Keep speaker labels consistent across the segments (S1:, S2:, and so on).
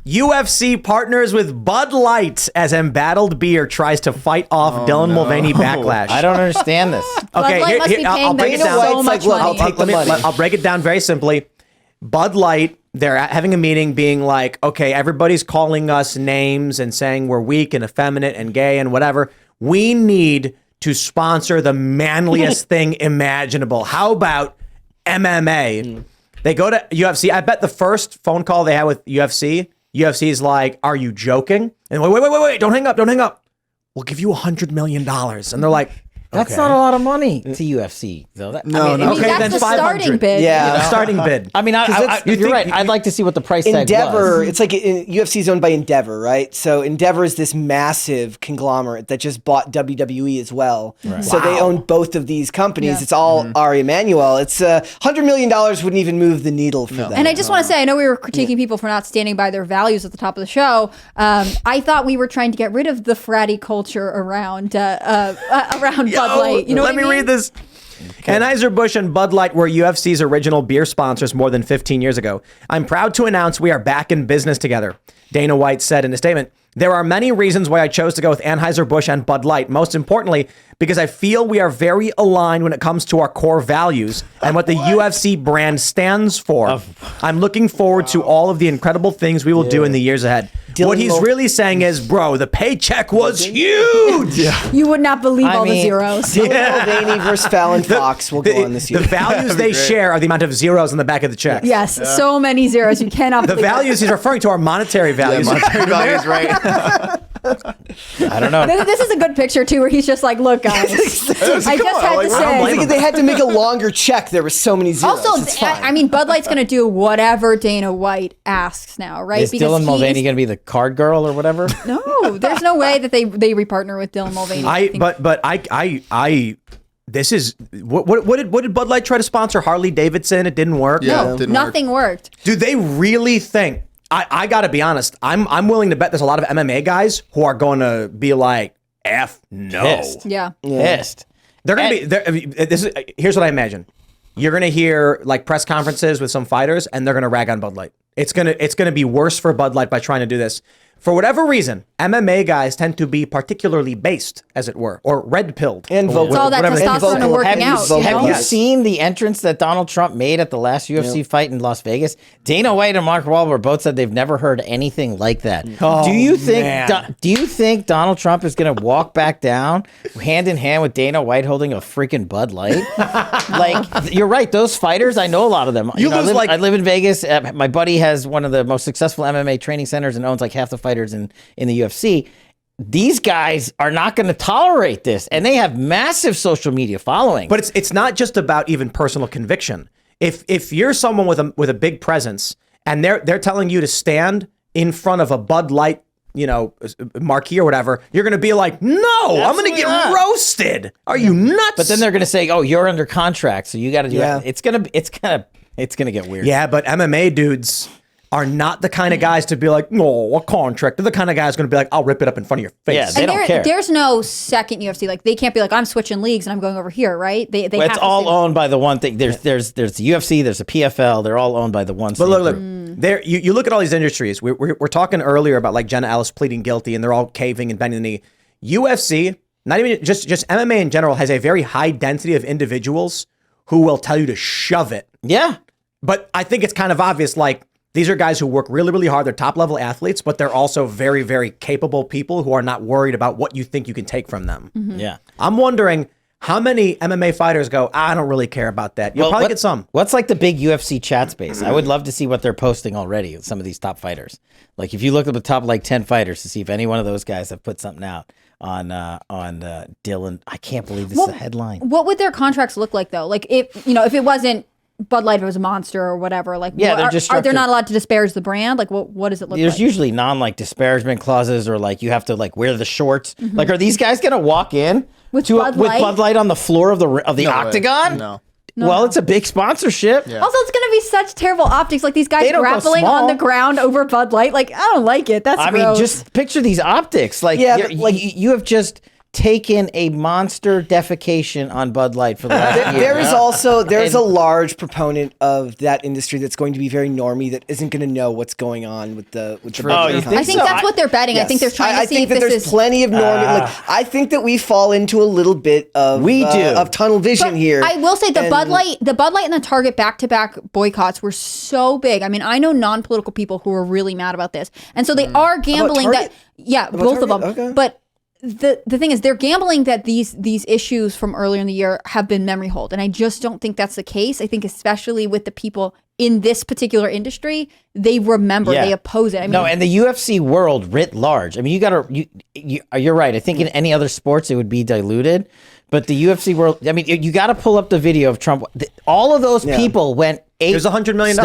S1: UFC partners with Bud Light as embattled beer tries to fight off Dylan Mulvaney Backlash.
S2: I don't understand this.
S1: Okay, I'll break it down.
S3: so much money.
S1: I'll break it down very simply. Bud Light, they're having a meeting being like, okay, everybody's calling us names and saying we're weak and effeminate and gay and whatever. We need to sponsor the manliest thing imaginable. How about MMA? They go to UFC. I bet the first phone call they had with UFC's like, are you joking? And wait, don't hang up. We'll give you $100 million. And they're like,
S2: That's not a lot of money to UFC, though.
S3: I mean,
S1: okay,
S3: that's
S1: then
S3: the
S1: 500.
S3: starting bid.
S4: Yeah.
S1: Starting bid.
S2: I mean, you're right. I'd like to see what the price tag
S4: Endeavor,
S2: was.
S4: it's like UFC is owned by Endeavor, right? So Endeavor is this massive conglomerate that just bought WWE as well. Right. So they own both of these companies.
S3: Yeah.
S4: It's all Ari Emanuel. It's $100 million wouldn't even move the needle for them.
S3: And I just want to say, I know we were critiquing people for not standing by their values at the top of the show. I thought we were trying to get rid of the fratty culture around Bud Light. You know what I mean?
S1: Read this. Okay. Anheuser-Busch and Bud Light were UFC's original beer sponsors more than 15 years ago. I'm proud to announce we are back in business together, Dana White said in a statement. There are many reasons why I chose to go with Anheuser-Busch and Bud Light. Most importantly, because I feel we are very aligned when it comes to our core values and what the UFC brand stands for. I'm looking forward to all of the incredible things we will do in the years ahead. What he's really saying is, bro, the paycheck was huge.
S3: You would not believe all the zeros.
S4: Dylan Mulvaney versus Fallon Fox will go on this year.
S1: The values they share are the amount of zeros on the back of the check.
S3: Yes, so many zeros. You cannot
S1: The
S3: believe
S1: values he's referring to are monetary values.
S5: Monetary values, right?
S2: I don't know.
S3: This is a good picture, too, where he's just like, look, guys, I just had to say.
S4: They had to make a longer check. There were so many zeros.
S3: Also, I mean, Bud Light's going to do whatever Dana White asks now, right?
S2: Is Dylan Mulvaney going to be the card girl or whatever?
S3: No, there's no way that they repartner with Dylan Mulvaney.
S1: This is what did Bud Light try to sponsor? Harley Davidson. It didn't work.
S5: Yeah,
S3: No,
S5: it didn't
S3: nothing worked.
S1: Do they really think? I got to be honest. I'm willing to bet there's a lot of MMA guys who are going to be like, F no.
S2: Pissed.
S3: Yeah.
S2: Pissed.
S1: They're going to be. Here's what I imagine. You're going to hear like press conferences with some fighters, and they're going to rag on Bud Light. It's gonna be worse for Bud Light by trying to do this. For whatever reason, MMA guys tend to be particularly based, as it were, or red-pilled.
S4: And vocal.
S3: It's all that testosterone and working out.
S2: Have you
S1: Yes.
S2: seen the entrance that Donald Trump made at the last UFC fight in Las Vegas? Dana White and Mark Wahlberg both said they've never heard anything like that.
S1: Oh,
S2: do you think?
S1: man.
S2: Do you think Donald Trump is going to walk back down hand in hand with Dana White holding a freaking Bud Light? Like, you're right. Those fighters, I know a lot of them. I live in Vegas. My buddy has one of the most successful MMA training centers and owns like half the fighters in the UFC. These guys are not going to tolerate this, and they have massive social media following.
S1: But it's not just about even personal conviction. If you're someone with a big presence and they're telling you to stand in front of a Bud Light, marquee or whatever, you're going to be like, no, I'm going to get roasted. Are you nuts?
S2: But then they're going to say, oh, you're under contract, so you got to do it. It's going to get weird.
S1: Yeah, but MMA dudes are not the kind of guys to be like, no, a contract. They're the kind of guys going to be like, I'll rip it up in front of your face.
S2: Yeah, they don't care.
S3: There's no second UFC. Like, they can't be like, I'm switching leagues and I'm going over here, right?
S2: It's all owned by the one thing. There's the UFC, there's the PFL. They're all owned by the one.
S1: But look, there you look at all these industries. We're talking earlier about like Jenna Ellis pleading guilty, and they're all caving and bending the knee. UFC, not even just MMA in general, has a very high density of individuals who will tell you to shove it.
S2: Yeah.
S1: But I think it's kind of obvious, like, these are guys who work really, really hard. They're top-level athletes, but they're also very, very capable people who are not worried about what you think you can take from them.
S3: Mm-hmm.
S2: Yeah.
S1: I'm wondering how many MMA fighters go, I don't really care about that. You'll probably get some.
S2: What's like the big UFC chat space? I would love to see what they're posting already, some of these top fighters. Like, if you look at the top, 10 fighters to see if any one of those guys have put something out on Dylan. I can't believe this is a headline.
S3: What would their contracts look like, though? Like, if it wasn't Bud Light, if it was a Monster or whatever, like, are they not allowed to disparage the brand? Like, what does it look like?
S2: There's usually disparagement clauses, or like you have to like wear the shorts. Mm-hmm. Like, are these guys gonna walk in with Bud Light on the floor of the octagon?
S5: No.
S2: Well, it's a big sponsorship.
S5: Yeah.
S3: Also, it's going to be such terrible optics. Like, these guys grappling on the ground over Bud Light. Like, I don't like it. That's gross.
S2: Just picture these optics. Like, you have just taken a monster defecation on Bud Light for the last year.
S4: There is also a large proponent of that industry that's going to be very normie that isn't going to know what's going on with the
S2: you think
S3: I think that's what they're betting.
S4: Yes.
S3: I think they're trying to see
S4: think
S3: if
S4: that
S3: this
S4: there's
S3: is
S4: plenty of normie. I think that we fall into a little bit of
S2: we do
S4: of tunnel vision here.
S3: I will say the Bud Light and the Target back-to-back boycotts were so big. I mean, I know non-political people who are really mad about this, and so they are gambling that. Yeah, both of them.
S4: Okay.
S3: But the thing is, they're gambling that these issues from earlier in the year have been memory hold, and I just don't think that's the case. I think especially with the people in this particular industry, they remember, they oppose it. I mean,
S2: no, and the UFC world writ large. I mean, you're right. I think in any other sports it would be diluted, but the UFC world. I mean, you got to pull up the video of Trump. All of those people went.
S1: It was $100 million.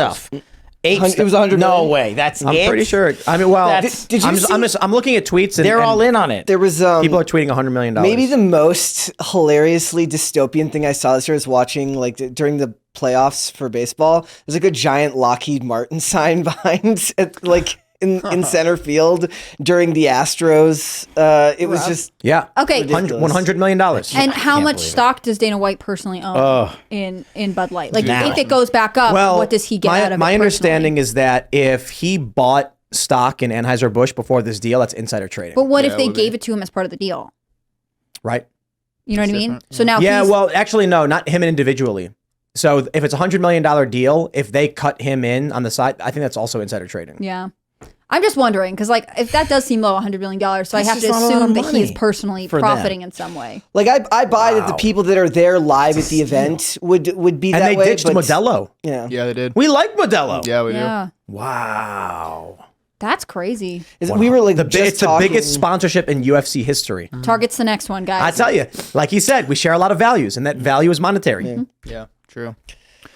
S2: It was $100 million. No way. That's
S1: I'm pretty sure. I mean, well,
S4: did you see?
S1: I'm looking at tweets. And,
S2: they're all in on it.
S4: There was
S1: people are tweeting $100 million.
S4: Maybe the most hilariously dystopian thing I saw this year was watching during the playoffs for baseball. There's like a giant Lockheed Martin sign behind in center field during the Astros. It was just
S3: okay.
S1: $100 million.
S3: And how much stock does Dana White personally own in Bud Light? Like, if it goes back up, what does he get out of it?
S1: My understanding is that if he bought stock in Anheuser-Busch before this deal, that's insider trading.
S3: But what if they gave it to him as part of the deal?
S1: Right.
S3: You know what I mean? So now,
S1: well, actually, no, not him individually. So if it's $100 million deal, if they cut him in on the side, I think that's also insider trading.
S3: Yeah. I'm just wondering, because if that does seem low, $100 million, so I have to assume that he is personally profiting in some way.
S4: Like I buy that the people that are there live at the event would be that way.
S1: And they ditched Modelo.
S4: Yeah,
S5: they did.
S1: We like Modelo.
S5: Yeah, we do.
S1: Wow.
S3: That's crazy.
S4: We were like,
S1: it's the biggest sponsorship in UFC history.
S3: Target's the next one, guys.
S1: I tell you, like he said, we share a lot of values, and that value is monetary.
S5: Yeah, true.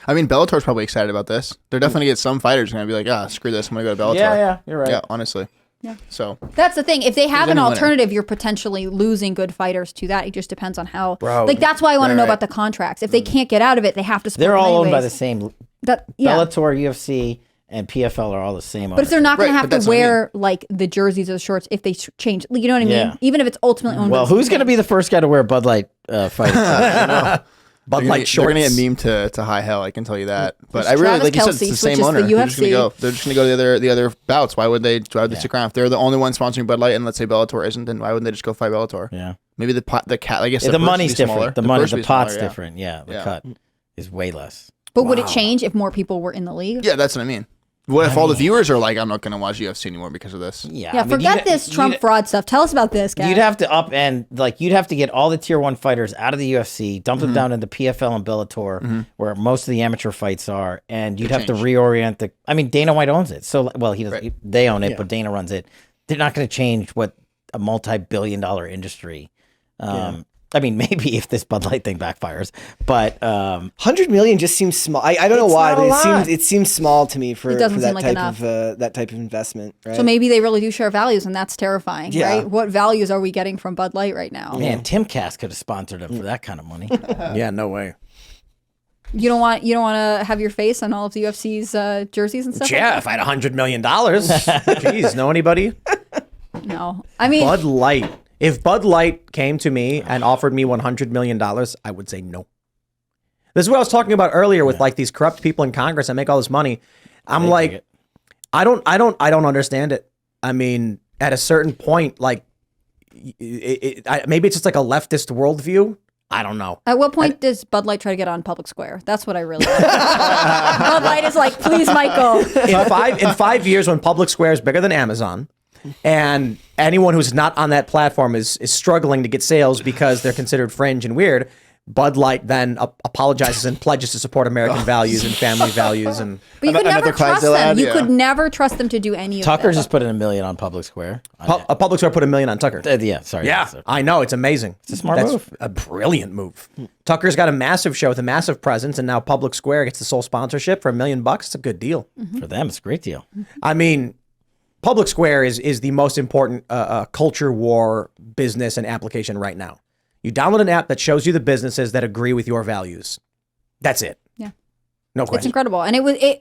S5: I mean, Bellator's probably excited about this. They're definitely get some fighters going to be like, screw this, I'm going to go to Bellator.
S2: Yeah, you're right.
S5: Yeah, honestly.
S3: Yeah.
S5: So
S3: that's the thing. If they have an alternative, you're potentially losing good fighters to that. It just depends on how. Like, that's why I want to know about the contracts. If they can't get out of it, they have to split.
S2: They're all
S3: anyways.
S2: owned by the same. Bellator, UFC, and PFL are all the same.
S3: But if they're not going to have to wear like the jerseys or the shorts if they change, you know what I mean? Even if it's ultimately owned.
S2: Well, who's going to be the first guy to wear Bud Light fighters?
S1: Bud Light shorts.
S5: They're going to get memed to high hell, I can tell you that. But I really, like you said, it's the same owner. They're just going to go. They're just going to go to the other bouts. Why would they stick around? If they're the only one sponsoring Bud Light, and let's say Bellator isn't, then why wouldn't they just go fight Bellator?
S2: Yeah.
S5: Maybe the cat. I guess
S2: the money's different.
S5: Smaller.
S2: The pot's different. Yeah. The cut is way less.
S3: But would it change if more people were in the league?
S5: Yeah, that's what I mean. What if all the viewers are like, I'm not going to watch UFC anymore because of this?
S3: Yeah, forget this Trump fraud stuff. Tell us about this, guys.
S2: You'd have to you'd have to get all the tier 1 fighters out of the UFC, dump them down into PFL and Bellator, where most of the amateur fights are, and you'd have to reorient Dana White owns it. So, well, he does, they own it, but Dana runs it. They're not going to change what a multi-billion-dollar industry. I mean, maybe if this Bud Light thing backfires, but
S4: $100 million just seems small. I don't know why, but it seems small to me for that type of investment. Right?
S3: So maybe they really do share values, and that's terrifying, right? What values are we getting from Bud Light right now?
S2: Man, Timcast could have sponsored them for that kind of money.
S1: Yeah, no way.
S3: You don't want to have your face on all of the UFC's jerseys and stuff.
S1: Yeah, if I had $100 million, jeez, know anybody?
S3: No, I mean
S1: Bud Light. If Bud Light came to me and offered me $100 million, I would say no. This is what I was talking about earlier with like these corrupt people in Congress that make all this money. I'm like, I don't understand it. I mean, at a certain point, like, maybe it's just like a leftist worldview. I don't know.
S3: At what point does Bud Light try to get on public square? That's what I really want. Bud Light is like, please, Michael.
S1: In 5 years, when public square is bigger than Amazon, and anyone who's not on that platform is struggling to get sales because they're considered fringe and weird, Bud Light then apologizes and pledges to support American values and family values.
S3: But you could never trust them. You could never trust them to do any of that.
S2: Tucker just put in $1 million on Public Square.
S1: Public Square put $1 million on Tucker.
S2: Yeah,
S1: I know. It's amazing.
S2: It's a smart move.
S1: A brilliant move. Tucker's got a massive show with a massive presence, and now Public Square gets the sole sponsorship for $1 million. It's a good deal.
S2: For them, it's a great deal.
S1: I mean, Public Square is the most important culture war business and application right now. You download an app that shows you the businesses that agree with your values. That's it.
S3: Yeah.
S1: No question.
S3: It's incredible. And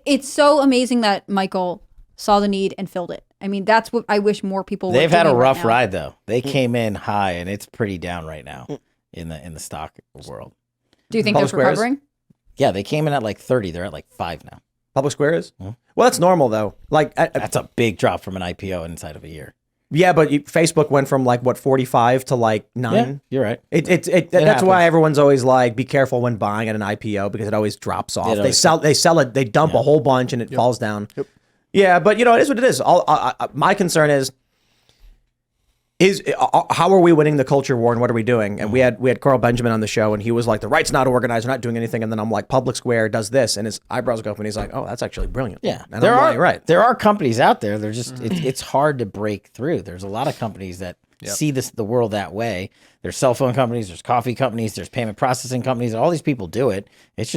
S3: it's so amazing that Michael saw the need and filled it. I mean, that's what I wish more people would.
S2: They've had a rough ride though. They came in high and it's pretty down right now in the stock world.
S3: Do you think they're recovering?
S2: Yeah, they came in at like 30. They're at like 5 now.
S1: Public Square is? Well, that's normal though. Like
S2: that's a big drop from an IPO inside of a year.
S1: Yeah, but Facebook went from like what 45 to like 9.
S2: Yeah, you're right.
S1: That's
S2: happens.
S1: why everyone's always like, be careful when buying at an IPO because it always drops off. They sell it, they dump a whole bunch and it falls down. Yep. Yeah, but it is what it is. My concern is how are we winning the culture war and what are we doing? And we had Carl Benjamin on the show and he was like, the right's not organized, we're not doing anything. And then I'm like, Public Square does this, and his eyebrows go up and he's like, oh, that's actually brilliant.
S2: Yeah,
S1: and there
S2: are companies out there. They're just it's hard to break through. There's a lot of companies that see the world that way. There's cell phone companies, there's coffee companies, there's payment processing companies. All these people do it. It's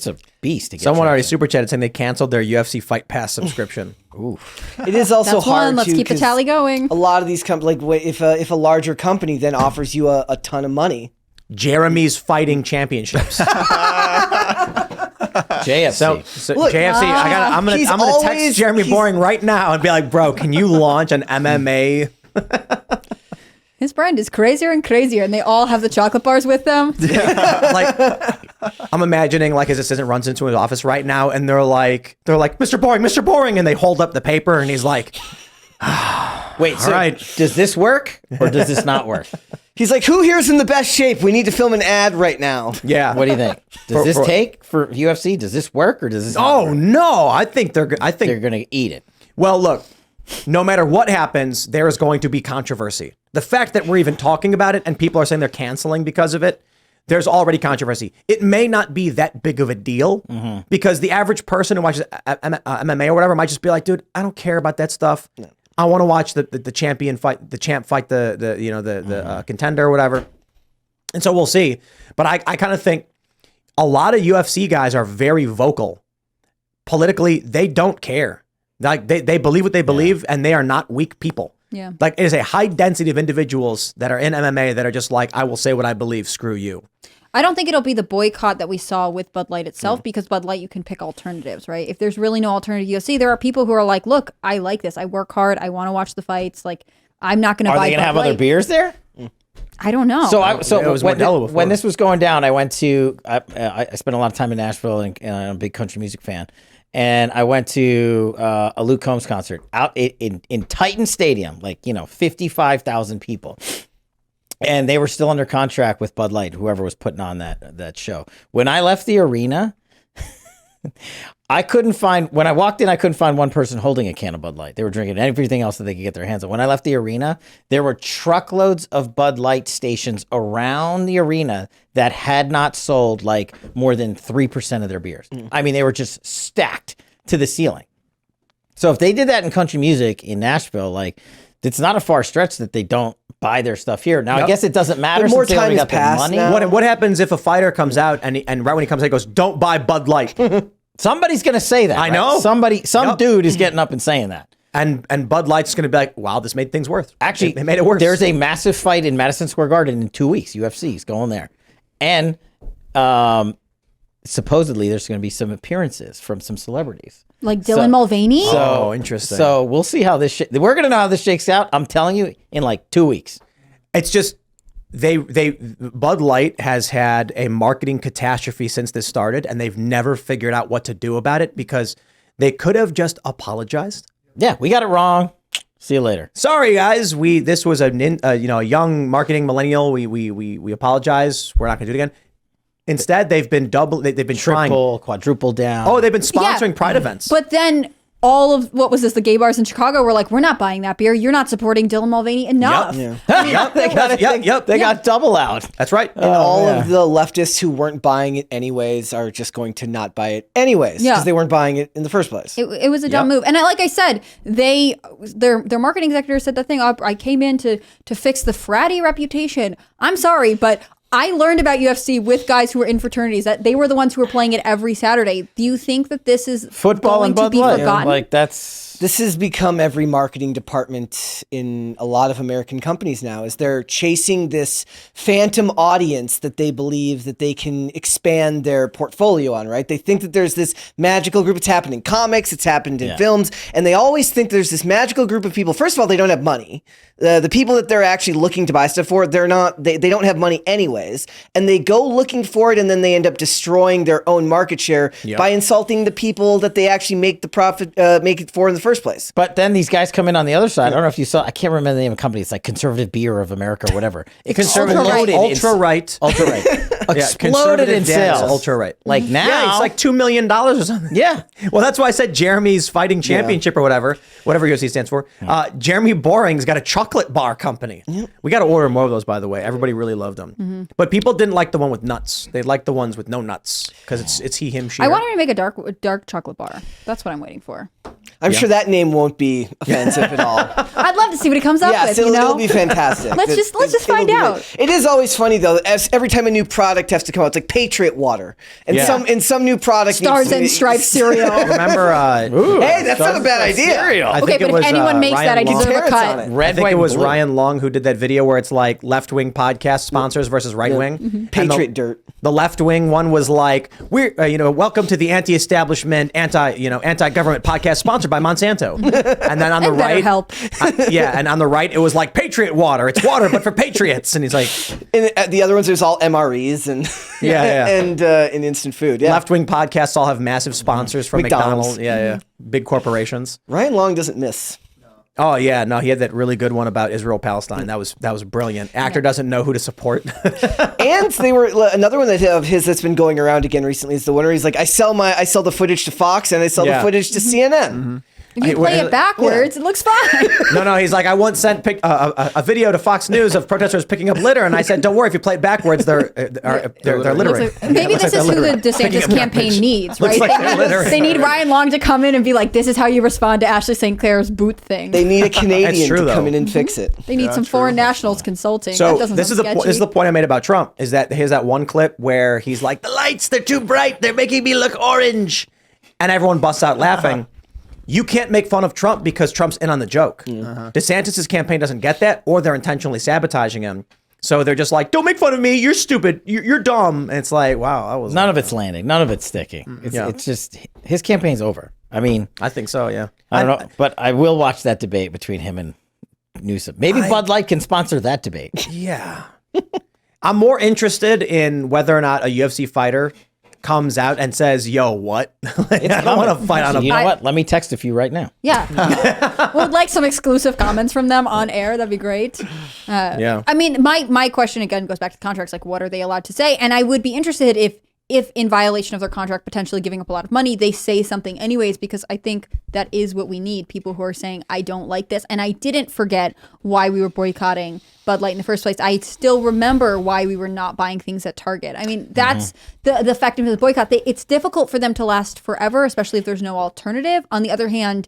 S2: a beast to get.
S1: Someone already super chatted saying they canceled their UFC Fight Pass subscription.
S2: Ooh.
S4: It is also hard.
S3: Let's keep the tally going.
S4: A lot of these companies, like if a larger company then offers you a ton of money,
S1: Jeremy's Fighting Championships.
S2: JFC.
S1: So look, JFC. I'm gonna text Jeremy Boring right now and be like, bro, can you launch an MMA?
S3: His brand is crazier and crazier, and they all have the chocolate bars with them.
S1: Like, I'm imagining like his assistant runs into his office right now, and they're like, Mr. Boring, and they hold up the paper, and he's like,
S2: wait, so right. Does this work or does this not work?
S4: He's like, who here's in the best shape? We need to film an ad right now.
S1: Yeah.
S2: What do you think? Does this take for UFC? Does this work or does this?
S1: Oh no, I think they're
S2: gonna eat it.
S1: Well, look. No matter what happens, there is going to be controversy. The fact that we're even talking about it and people are saying they're canceling because of it, there's already controversy. It may not be that big of a deal because the average person who watches MMA or whatever might just be like, dude, I don't care about that stuff. No. I want to watch the champion fight, the champ fight, the contender or whatever. And so we'll see. But I kind of think a lot of UFC guys are very vocal. Politically, they don't care. Like they believe what they believe, and they are not weak people.
S3: Yeah.
S1: Like it is a high density of individuals that are in MMA that are just like, I will say what I believe, screw you.
S3: I don't think it'll be the boycott that we saw with Bud Light itself because Bud Light, you can pick alternatives, right? If there's really no alternative to UFC, there are people who are like, look, I like this. I work hard. I want to watch the fights. Like, I'm not going to buy
S2: Are they going to have other beers there?
S3: I don't know.
S2: When this was going down, I went to, I spent a lot of time in Nashville and I'm a big country music fan. And I went to a Luke Combs concert out in Titan Stadium, 55,000 people. And they were still under contract with Bud Light, whoever was putting on that show. When I left the arena, when I walked in, I couldn't find one person holding a can of Bud Light. They were drinking everything else that they could get their hands on. When I left the arena, there were truckloads of Bud Light stations around the arena that had not sold more than 3% of their beers. I mean, they were just stacked to the ceiling. So if they did that in country music in Nashville, it's not a far stretch that they don't buy their stuff here. Now, I guess it doesn't matter
S4: more
S2: since they already
S4: time
S2: got the
S4: has
S2: money.
S4: passed now.
S1: What happens if a fighter comes out and right when he comes out, he goes, don't buy Bud Light?
S2: Somebody's going to say that.
S1: I know.
S2: Some dude is getting up and saying that.
S1: And Bud Light's going to be like, wow, this made things worse.
S2: Actually,
S1: they made it worse.
S2: There's a massive fight in Madison Square Garden in 2 weeks. UFC's going there. And supposedly there's going to be some appearances from some celebrities.
S3: Like Dylan Mulvaney?
S1: So interesting.
S2: So we'll see how we're going to know how this shakes out. I'm telling you, in 2 weeks.
S1: It's just, Bud Light has had a marketing catastrophe since this started, and they've never figured out what to do about it because they could have just apologized.
S2: Yeah, we got it wrong. See you later.
S1: Sorry, guys. This was a young marketing millennial. We apologize. We're not going to do it again. Instead, they've been trying
S2: quadruple down.
S1: Oh, they've been sponsoring Pride events.
S3: But then all of the gay bars in Chicago were like, we're not buying that beer. You're not supporting Dylan Mulvaney enough.
S1: Yep.
S2: They got double out.
S1: That's right.
S4: And all of the leftists who weren't buying it anyways are just going to not buy it anyways because they weren't buying it in the first place.
S3: It was a dumb move. And like I said, their marketing executive set that thing up. I came in to fix the fratty reputation. I'm sorry, but I learned about UFC with guys who were in fraternities that they were the ones who were playing it every Saturday. Do you think that this is
S2: football
S3: going
S2: and Bud
S3: to be
S2: Light?
S3: forgotten?
S2: That's
S4: This has become every marketing department in a lot of American companies now, is they're chasing this phantom audience that they believe that they can expand their portfolio on, right? They think that there's this magical group. It's happened in comics, it's happened in films, and they always think there's this magical group of people. First of all, they don't have money. The people that they're actually looking to buy stuff for, they don't have money anyways, and they go looking for it, and then they end up destroying their own market share by insulting the people that they actually make it for in the first place.
S2: But then these guys come in on the other side. I don't know if you saw, I can't remember the name of the company. It's like Conservative Beer of America or whatever. It exploded.
S1: Ultra-right.
S2: Exploded in sales.
S1: Ultra-right.
S2: Like now.
S1: Yeah, it's like $2 million or something.
S2: Yeah.
S1: Well, that's why I said Jeremy's Fighting Championship or whatever UFC stands for. Jeremy Boring's got a chocolate bar company. We got to order more of those, by the way. Everybody really loved them. But people didn't like the one with nuts. They liked the ones with no nuts because it's he, him, she.
S3: I want him to make a dark chocolate bar. That's what I'm waiting for.
S4: I'm sure that name won't be offensive at all.
S3: I'd love to see what he comes up with.
S4: It'll be fantastic.
S3: Let's just find out.
S4: It is always funny though. Every time a new product has to come out, it's like Patriot Water, and some new product
S3: Stars and Stripes cereal.
S1: Remember?
S4: Hey, that's not a bad idea.
S3: Okay, but if anyone makes that, I deserve a cut.
S1: I think it was Ryan Long who did that video where it's like left-wing podcast sponsors versus right-wing.
S4: Patriot Dirt.
S1: The left-wing one was like, we're welcome to the anti-establishment, anti-government podcast sponsored by Monsanto. And then on the right,
S3: help.
S1: And on the right it was like Patriot Water. It's water, but for patriots. And he's like,
S4: and the other ones, there's all MREs and and instant food. Yeah.
S1: Left-wing podcasts all have massive sponsors from McDonald's. Big corporations.
S4: Ryan Long doesn't miss.
S1: Oh yeah, no, he had that really good one about Israel Palestine. That was brilliant. Actor doesn't know who to support.
S4: And they were another one of his that's been going around again recently is the one where he's like, I sell the footage to Fox and I sell the footage to CNN.
S3: If you play it backwards, it looks fine.
S1: No, he's like, I once sent a video to Fox News of protesters picking up litter, and I said, don't worry, if you play it backwards, they're littering.
S3: Maybe this is who the DeSantis campaign needs, right? They need Ryan Long to come in and be like, this is how you respond to Ashley St. Clair's boot thing.
S4: They need a Canadian to come in and fix it.
S3: They need some foreign nationals consulting.
S1: So this is the point I made about Trump, is that here's that one clip where he's like, the lights, they're too bright, they're making me look orange. And everyone busts out laughing. You can't make fun of Trump because Trump's in on the joke. DeSantis' campaign doesn't get that, or they're intentionally sabotaging him. So they're just like, don't make fun of me. You're stupid. You're dumb. And it's like, wow, that was
S2: none of it's landing. None of it's sticking. It's just his campaign's over. I mean,
S1: I think so. Yeah.
S2: I don't know, but I will watch that debate between him and Newsom. Maybe Bud Light can sponsor that debate.
S1: Yeah. I'm more interested in whether or not a UFC fighter comes out and says, yo, what? I don't want to fight on a...
S2: You know what? Let me text a few right now.
S3: Yeah. We'd like some exclusive comments from them on air. That'd be great.
S1: Yeah.
S3: I mean, my question again goes back to the contracts. Like, what are they allowed to say? And I would be interested if in violation of their contract, potentially giving up a lot of money, they say something anyways, because I think that is what we need. People who are saying, I don't like this. And I didn't forget why we were boycotting Bud Light in the first place. I still remember why we were not buying things at Target. I mean, that's the effectiveness of the boycott. It's difficult for them to last forever, especially if there's no alternative. On the other hand,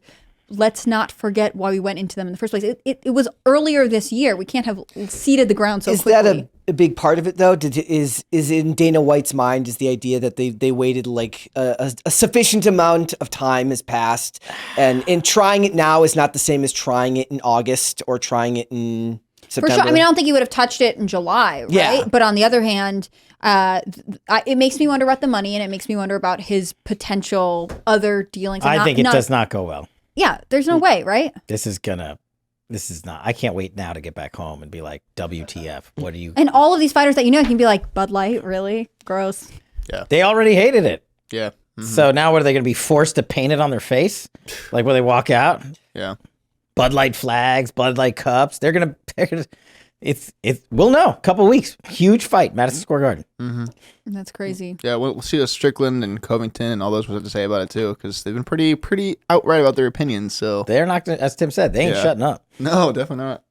S3: let's not forget why we went into them in the first place. It was earlier this year. We can't have seeded the ground so quickly.
S4: Is that a big part of it, though? Is in Dana White's mind is the idea that they waited like a sufficient amount of time has passed, and trying it now is not the same as trying it in August or trying it in September?
S3: For sure. I mean, I don't think he would have touched it in July, right?
S4: Yeah.
S3: But on the other hand, it makes me wonder about the money, and it makes me wonder about his potential other dealings.
S2: I think it does not go well.
S3: Yeah, there's no way, right?
S2: This is not. I can't wait now to get back home and be like, WTF, what are you?
S3: And all of these fighters that you know can be like, Bud Light, really? Gross.
S5: Yeah.
S2: They already hated it.
S5: Yeah.
S2: Mm-hmm. So now what are they going to be forced to paint it on their face? Like when they walk out?
S5: Yeah.
S2: Bud Light flags, Bud Light cups. They're going to, we'll know. A couple of weeks. Huge fight, Madison Square Garden.
S5: Mm-hmm.
S3: That's crazy.
S5: Yeah, we'll see what Strickland and Covington and all those have to say about it too, because they've been pretty outright about their opinions. So
S2: they're not gonna, as Tim said, they ain't shutting up.
S5: No, definitely not.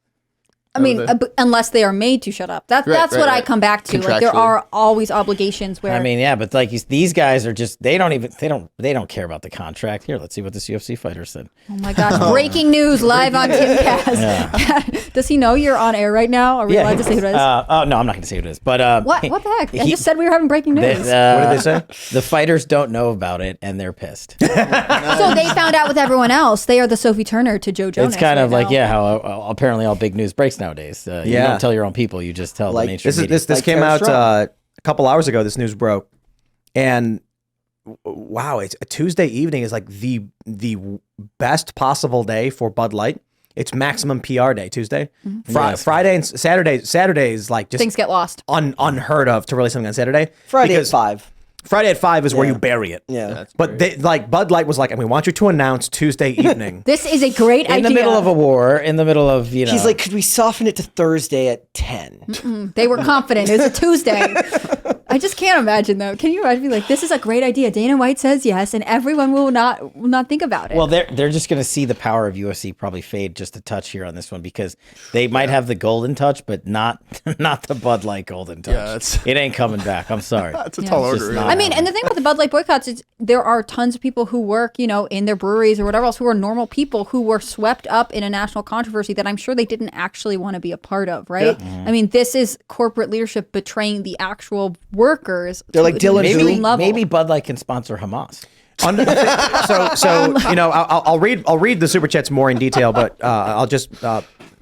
S3: I mean, unless they are made to shut up. That's what I come back to. Like there are always obligations where.
S2: I mean, yeah, but like these guys are just they don't care about the contract. Here, let's see what this UFC fighter said.
S3: Oh my gosh! Breaking news live on Timcast. Does he know you're on air right now? Are we allowed to say who it is?
S2: Oh no, I'm not going to say who it is. But
S3: what the heck? I just said we were having breaking news.
S1: What did they say?
S2: The fighters don't know about it, and they're pissed.
S3: So they found out with everyone else. They are the Sophie Turner to Joe Jonas.
S2: It's kind of like
S3: now.
S2: how apparently all big news breaks nowadays. You don't tell your own people; you just tell the mainstream media.
S1: This came out a couple hours ago. This news broke, and wow, it's a Tuesday evening is like the best possible day for Bud Light. It's maximum PR day, Tuesday. Friday and Saturday is like just
S3: things get lost.
S1: Unheard of to release something on Saturday.
S4: Friday at 5.
S1: Friday at 5 is where you bury it.
S4: Yeah.
S1: But they, like Bud Light was like, and we want you to announce Tuesday evening.
S3: This is a great idea.
S2: In the middle of a war, in the middle of,
S4: He's like, could we soften it to Thursday at 10?
S3: They were confident. It was a Tuesday. I just can't imagine though. Can you imagine being like, this is a great idea. Dana White says yes, and everyone will not think about it.
S2: Well, they're just going to see the power of UFC probably fade just a touch here on this one because they might have the golden touch, but not the Bud Light golden touch. It ain't coming back. I'm sorry.
S5: That's a tall order.
S3: I mean, and the thing about the Bud Light boycotts is there are tons of people who work, in their breweries or whatever else, who are normal people who were swept up in a national controversy that I'm sure they didn't actually want to be a part of, right? Yeah. I mean, this is corporate leadership betraying the actual workers.
S4: They're like Dylan.
S2: Maybe Bud Light can sponsor Hamas.
S1: I'll read the super chats more in detail, but I'll just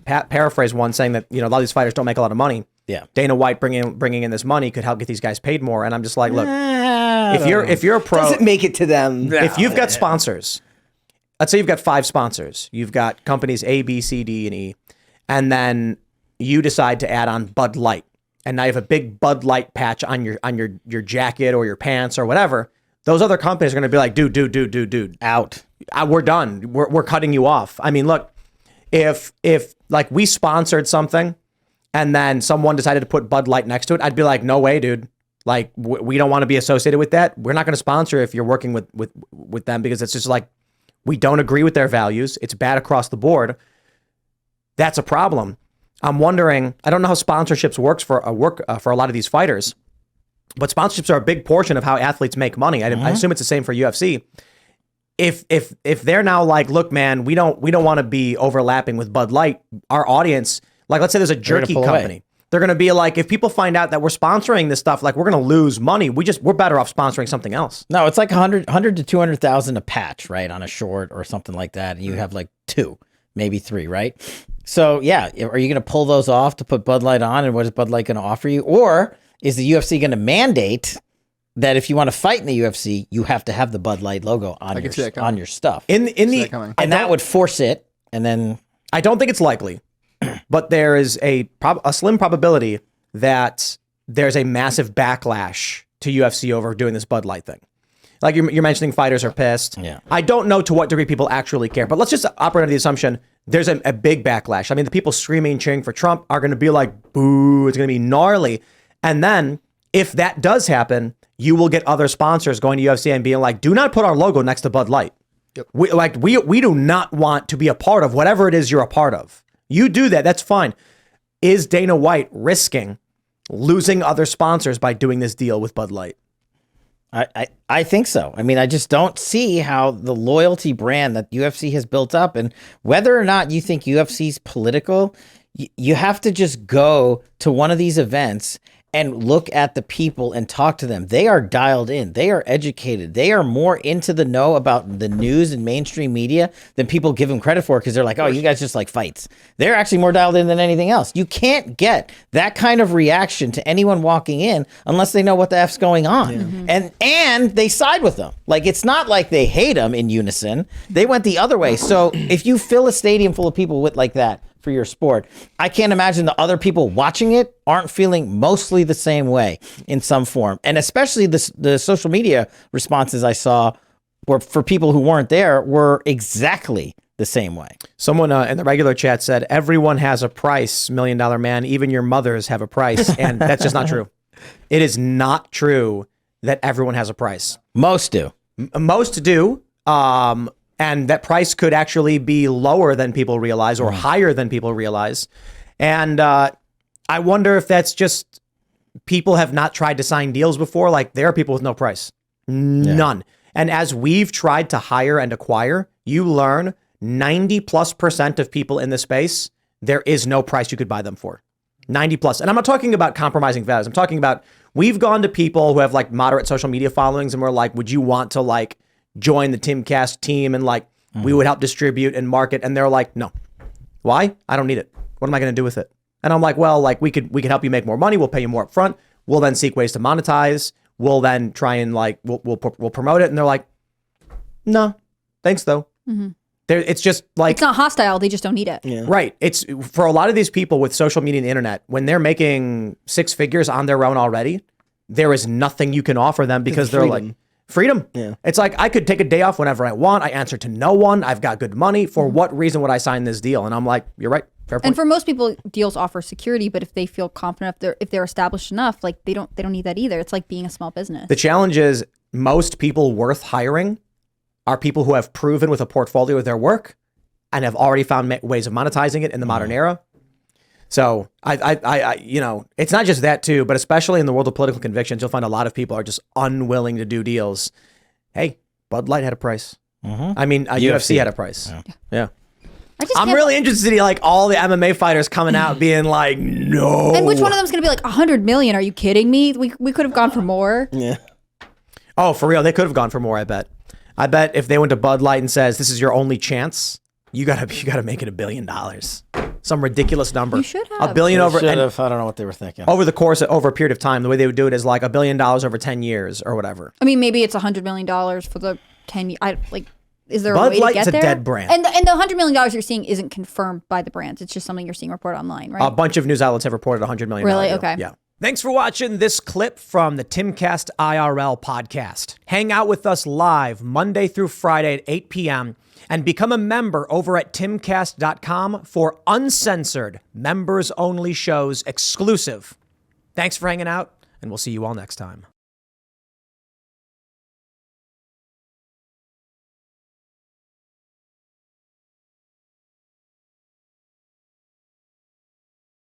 S1: paraphrase one saying that a lot of these fighters don't make a lot of money.
S2: Yeah,
S1: Dana White bringing in this money could help get these guys paid more, and I'm just like, look, if you're a pro,
S4: does it make it to them?
S1: If you've got sponsors, let's say you've got 5 sponsors, you've got companies A, B, C, D, and E, and then you decide to add on Bud Light, and now you have a big Bud Light patch on your jacket or your pants or whatever. Those other companies are going to be like, dude,
S2: out.
S1: We're done. We're cutting you off. I mean, look, if like we sponsored something and then someone decided to put Bud Light next to it, I'd be like, no way, dude. Like, we don't want to be associated with that. We're not going to sponsor if you're working with them because it's just like, we don't agree with their values. It's bad across the board. That's a problem. I'm wondering, I don't know how sponsorships works for a lot of these fighters, but sponsorships are a big portion of how athletes make money. I assume it's the same for UFC. If they're now like, look, man, we don't want to be overlapping with Bud Light, our audience, like let's say there's a jerky company. They're going to be like, if people find out that we're sponsoring this stuff, like we're going to lose money. We're better off sponsoring something else.
S2: No, it's like 100 to 200,000 a patch, right? On a short or something like that. And you have like 2, maybe 3, right? So yeah, are you going to pull those off to put Bud Light on? And what is Bud Light going to offer you? Or is the UFC going to mandate that if you want to fight in the UFC, you have to have the Bud Light logo on your stuff?
S1: And
S2: that would force it. And then
S1: I don't think it's likely, but there is a slim probability that there's a massive backlash to UFC over doing this Bud Light thing. Like you're mentioning, fighters are pissed.
S2: Yeah.
S1: I don't know to what degree people actually care, but let's just operate under the assumption there's a big backlash. I mean, the people screaming, cheering for Trump are going to be like, boo, it's going to be gnarly. And then if that does happen, you will get other sponsors going to UFC and being like, do not put our logo next to Bud Light. Yep. We do not want to be a part of whatever it is you're a part of. You do that, that's fine. Is Dana White risking losing other sponsors by doing this deal with Bud Light?
S2: I think so. I mean, I just don't see how the loyalty brand that UFC has built up, and whether or not you think UFC's political, you have to just go to one of these events and look at the people and talk to them. They are dialed in. They are educated. They are more into the know about the news and mainstream media than people give them credit for, because they're like, oh, you guys just like fights. They're actually more dialed in than anything else. You can't get that kind of reaction to anyone walking in unless they know what the F's going on. Yeah. Mm-hmm. And they side with them. Like, it's not like they hate them in unison. They went the other way. So if you fill a stadium full of people with like that for your sport, I can't imagine the other people watching it aren't feeling mostly the same way in some form. And especially the social media responses I saw were for people who weren't there were exactly the same way.
S1: Someone in the regular chat said, everyone has a price, $1 Million Man. Even your mothers have a price. And that's just not true. It is not true that everyone has a price.
S2: Most do.
S1: Most do. And that price could actually be lower than people realize or higher than people realize. And I wonder if that's just people have not tried to sign deals before. Like, there are people with no price. None. Yeah. And as we've tried to hire and acquire, you learn 90+% of people in the space, there is no price you could buy them for. 90 plus. And I'm not talking about compromising values. I'm talking about, we've gone to people who have like moderate social media followings and we're like, would you want to like join the Timcast team and like we would help distribute and market? And they're like, no. Why? I don't need it. What am I going to do with it? And I'm like, well, like we could help you make more money. We'll pay you more up front. We'll then seek ways to monetize. We'll then try and like, we'll promote it. And they're like, no, thanks though. It's just like,
S3: it's not hostile. They just don't need it.
S4: Yeah.
S1: Right. It's for a lot of these people with social media and the internet, when they're making 6 figures on their own already, there is nothing you can offer them because they're like, freedom.
S4: Yeah.
S1: It's like, I could take a day off whenever I want. I answer to no one. I've got good money. For what reason would I sign this deal? And I'm like, you're right. Fair point.
S3: And for most people, deals offer security, but if they feel confident, if they're established enough, like they don't need that either. It's like being a small business.
S1: The challenge is most people worth hiring are people who have proven with a portfolio of their work and have already found ways of monetizing it in the modern era. So I you know, it's not just that too, but especially in the world of political convictions, you'll find a lot of people are just unwilling to do deals. Hey, Bud Light had a price. I mean, UFC had a price. Yeah. I'm really interested in like all the MMA fighters coming out being like, no.
S3: And which one of them's going to be like 100 million? Are you kidding me? We could have gone for more.
S4: Yeah.
S1: Oh, for real. They could have gone for more, I bet. I bet if they went to Bud Light and says, this is your only chance, you gotta make it $1 billion. Some ridiculous number.
S3: You should have.
S1: $1 billion over.
S2: I don't know what they were thinking.
S1: Over a period of time, the way they would do it is like $1 billion over 10 years or whatever.
S3: I mean, maybe it's $100 million for the 10 years. Is there
S1: Bud
S3: a way
S1: Light's
S3: to get there?
S1: a dead brand.
S3: And the $100 million you're seeing isn't confirmed by the brands. It's just something you're seeing reported online, right?
S1: A bunch of news outlets have reported $100 million.
S3: Really?
S1: Deal.
S3: Okay.
S1: Yeah. Thanks for watching this clip from the Timcast IRL podcast. Hang out with us live Monday through Friday at 8 p.m. and become a member over at timcast.com for uncensored, members-only shows exclusive. Thanks for hanging out, and we'll see you all next time.